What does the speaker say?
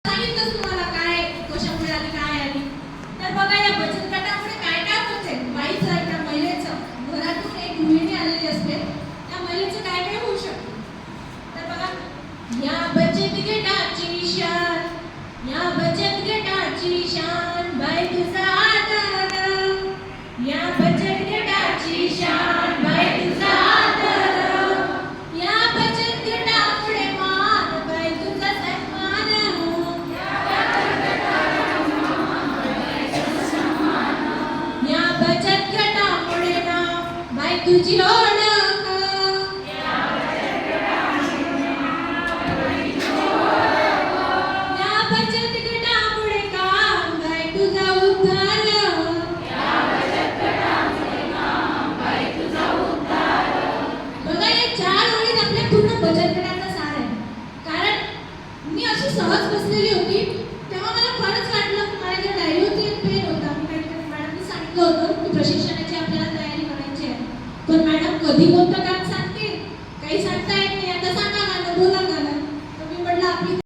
सांगितलं तुम्हाला काय कशामुळे आली काय आली. तर बघा या बचत गटामुळे काय काय होते. बाईचं एका महिलेचं घरातून एक गृहिणी आलेली असते, त्या महिलेचं काय काय होऊ शकतं. तर बघा या बचत गटाची शान, या बचत गटाची शान बाई तुझा आदर, या बचत गटाची शान बाई तुझा आदर, या बचत गटामुळे मान बाई तुझा सन्मान, या बचत गटामुळे नाव बाई तुझी ओळख, या बचत गटामुळे काम बाई तुझा उद्धार, बघा या 4 ओळीत आपल्या पूर्ण बचत गटाचा सार आहे. कारण मी अशी सहज बसलेली होती तेव्हा मला खरंच वाटलं की माझ्याकडे डायरी होती आणि पेन होता. मी काहीतरी मॅडमनी सांगितलं होतं की प्रशिक्षणाची आपल्याला तयारी करायची आहे, पण मॅडम कधी कोणतं काम सांगतील काही सांगता